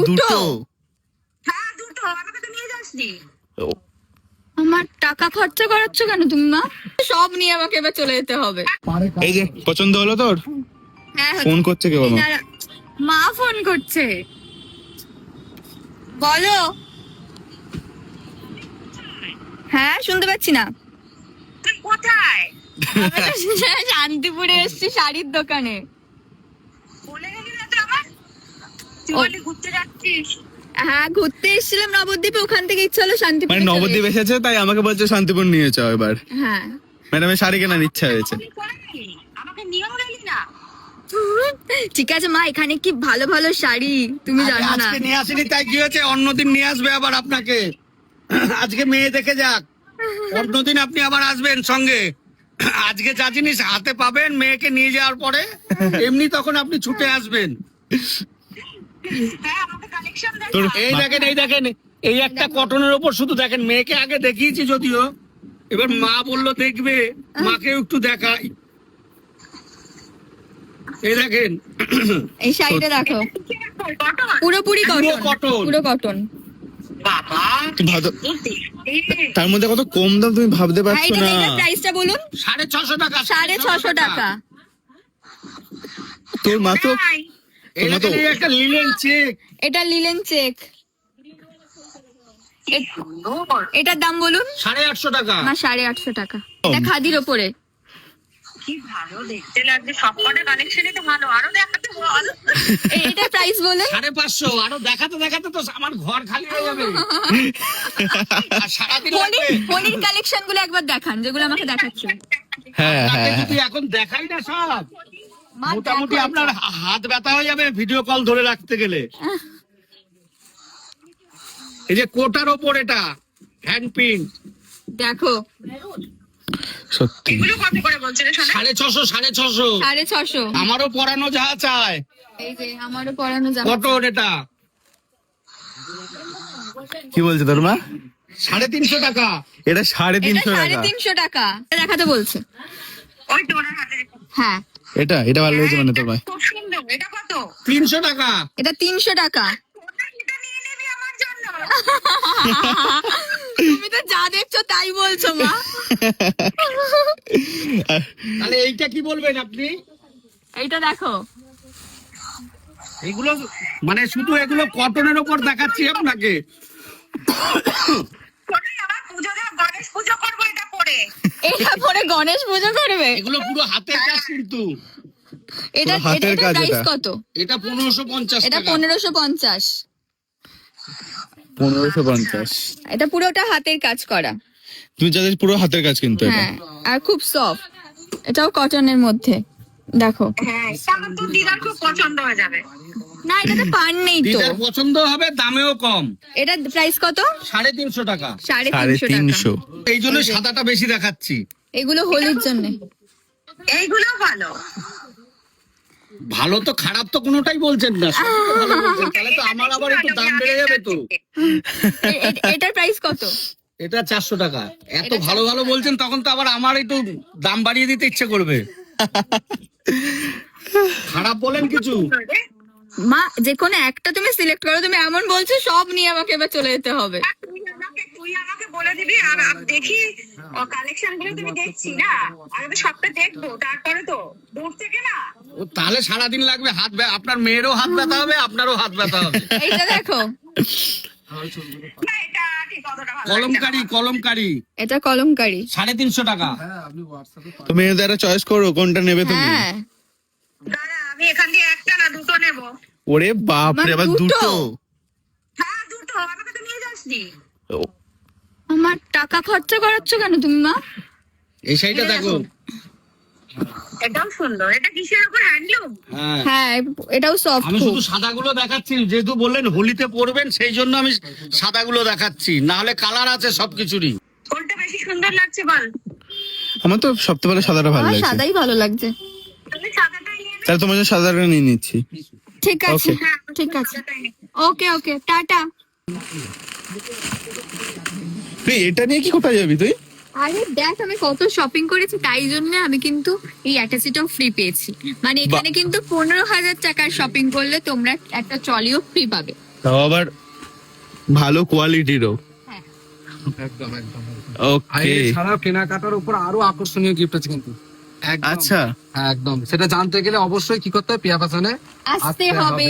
দুটো? হ্যাঁ দুটো, আমাকে তো নিয়ে যাসনি। আমার টাকা খরচা করাচ্ছ কেন তুমি মা? সব নিয়ে আমাকে এবার চলে যেতে হবে। এই যে পছন্দ হলো তোর? হ্যাঁ ফোন করছে কে বাবা? মা ফোন করছে, বলো। হ্যাঁ শুনতে পাচ্ছি না। তুই কোথায়? শান্তিপুরে এসছি শাড়ির দোকানে। বলে গেলি না তো আমার, তুই বলি ঘুরতে যাচ্ছিস। হ্যাঁ ঘুরতে এসেছিলাম নবদ্বীপে, ওখান থেকে ইচ্ছা হলো শান্তিপুর। মানে নবদ্বীপ এসেছে তাই আমাকে বলছে শান্তিপুর নিয়ে চল এবার। হ্যাঁ ম্যাডামের শাড়ি কেনার ইচ্ছা হয়েছে। আমাকে নিয়েও গেলি না। ঠিক আছে মা, এখানে কি ভালো ভালো শাড়ি তুমি জানো না। আজকে নিয়ে আসেনি তাই কি হয়েছে, অন্যদিন নিয়ে আসবে আবার আপনাকে। আজকে মেয়ে দেখে যাক, অন্যদিন আপনি আবার আসবেন সঙ্গে। আজকে যা জিনিস হাতে পাবেন মেয়েকে নিয়ে যাওয়ার পরে এমনি তখন আপনি ছুটে আসবেন। হ্যাঁ আমাকে কালেকশন দেখ। এই দেখেন এই দেখেন, এই একটা কটনের ওপর শুধু দেখেন, মেয়েকে আগে দেখিয়েছি যদিও, এবার মা বললো দেখবে, মাকে একটু দেখাই। এই দেখেন এই শাড়িটা দেখো, পুরোপুরি পুরো কটন, cotton। পুরো কটন। বাবা তার মধ্যে কত কম দাম তুমি ভাবতে হ্যাঁ পারছো না। এটার প্রাইসটা বলুন। 650 টাকা। 650 টাকা। তোর মা তো এই দেখেন, এই একটা লিলেন চেক। এটা লিলেন চেক। এটার দাম বলুন। 850 টাকা। মা 850 টাকা। এটা খাদির ওপরে। কি ভালো দেখতে লাগছে, সবকটা কালেকশনই তো ভালো, আরো দেখাতে বল। এটা প্রাইস বলুন। 550। আরো দেখাতে দেখাতে তো আমার ঘর খালি হয়ে যাবে। আর সারাদিন লাগবে। পনির কালেকশন গুলো একবার দেখান, যেগুলো আমাকে দেখাচ্ছেন। হ্যাঁ আপনাকে হ্যাঁ যদি এখন দেখাই না সব, মা মোটামুটি দেখো আপনার হাত ব্যথা হয়ে যাবে ভিডিও কল ধরে রাখতে গেলে। এই যে কোটার ওপর এটা হ্যান্ড প্রিন্ট, দেখো সত্যি। এগুলো কত করে বলছে রে সোনা? 650 650। 650। আমারও পরানো যা চায় এই যে আমারও পরানো জামা। কটন, এটা কি বলছে তোর মা? 350 টাকা। এটা এটা 350 টাকা। 350 টাকা। এটা দেখাতে বলছে। ওই তো ওনার হাতে। হ্যাঁ এটা ভালো হয়েছে মানে তোর মা। খুব সুন্দর। এটা কত? 300 টাকা। এটা 300 টাকা। এটা নিয়ে নিবি আমার জন্য। তুমি তো যা দেখছো তাই বলছো মা। তাহলে এইটা কি বলবেন আপনি? এইটা দেখো। এগুলো মানে শুধু এগুলো কটনের ওপর দেখাচ্ছি আপনাকে। পরে আবার পুজো দেব, গণেশ পুজো করবো এটা পরে। এটা পরে গণেশ পুজো করবে। এগুলো পুরো হাতের কাজ কিন্তু। এটা পুরো হাতের এটা কাজ প্রাইস এটা। কত? এটা 1550 এটা টাকা। 1550। 1550। এটা পুরোটা হাতের কাজ করা। তুমি যাদের পুরো হাতের কাজ কিন্তু এটা। হ্যাঁ আর খুব সফট। এটাও কটনের মধ্যে। দেখো। হ্যাঁ তাহলে তো দিদার খুব পছন্দ হয়ে যাবে। না এটাতে পান নেই তো। দিদার পছন্দ হবে, দামেও কম। এটা প্রাইস কত? 350 টাকা। 350 টাকা। 350। এই জন্য সাদাটা বেশি দেখাচ্ছি। এগুলো হোলির জন্য। এইগুলো ভালো। ভালো তো খারাপ তো কোনোটাই বলছেন না, সবই তো ভালো বলছেন। তাহলে তো আমার আবার একটু দাম বেড়ে যাবে তো। এটার প্রাইস কত? এটা 400 টাকা। এত ভালো ভালো বলছেন তখন তো আবার আমার একটু দাম বাড়িয়ে দিতে ইচ্ছে করবে। খারাপ বলেন কিছু? মা যে কোনো একটা তুমি সিলেক্ট করো, তুমি এমন বলছো সব নিয়ে আমাকে এবার চলে যেতে হবে। তুই আমাকে বলে দিবি, আর দেখি কালেকশন গুলো তুমি দেখছি না, আগে তো সবটা দেখবো, তারপরে তো দূর থেকে না। ও তাহলে সারাদিন লাগবে, আপনার মেয়েরও হাত ব্যথা হবে, আপনারও হাত ব্যথা হবে। এইটা দেখো। না এটা ঠিক অতটা ভালো লাগছে না। কলমকারি কলমকারি এটা কলমকারি। 350 টাকা। তো মেয়েদের চয়েস করো কোনটা নেবে তুমি। হ্যাঁ দাঁড়া, আমি এখান দিয়ে একটা না দুটো নেবো। ওরে বাপ রে, আবার দুটো? দুটো? হ্যাঁ দুটো, আমাকে তো নিয়ে যাসনি। ও, আমার টাকা খরচা করাচ্ছ কেন তুমি মা? এই শাড়িটা দেখো। এটাও সুন্দর। এটা কিসের উপর, হ্যান্ডলুম? হ্যাঁ, হ্যাঁ এটাও সফট আমি খুব। শুধু সাদাগুলো দেখাচ্ছি, যেহেতু বললেন হোলিতে পরবেন সেই জন্য আমি সাদাগুলো দেখাচ্ছি, না হলে কালার আছে সবকিছুরই। কোনটা বেশি সুন্দর লাগছে বল? আমার তো সবথেকে ভালো সাদাটা ভালো আমার লাগছে। সাদাই ভালো লাগছে। তুমি সাদাটাই নিয়ে নে। তাহলে তোমার জন্য সাদাটা নিয়ে নিচ্ছি। ঠিক আছে Okay. ঠিক আছে। ওকে ওকে টাটা। তুই এটা নিয়ে কি কোথায় যাবি তুই? আরে দেখ আমি কত শপিং করেছি, তাই জন্য আমি কিন্তু এই অ্যাটাচিটাও ফ্রি পেয়েছি। মানে এখানে কিন্তু 15,000 টাকার শপিং করলে তোমরা একটা ট্রলিও ফ্রি পাবে। তাও আবার ভালো কোয়ালিটিরও। একদম একদম একদম। আর ওকে, এছাড়াও কেনাকাটার উপর আরো আকর্ষণীয় গিফট আছে কিন্তু। একদম। আচ্ছা হ্যাঁ, একদম। সেটা জানতে গেলে অবশ্যই কি করতে হবে, পিয়া ফ্যাশনে আসতে হবে।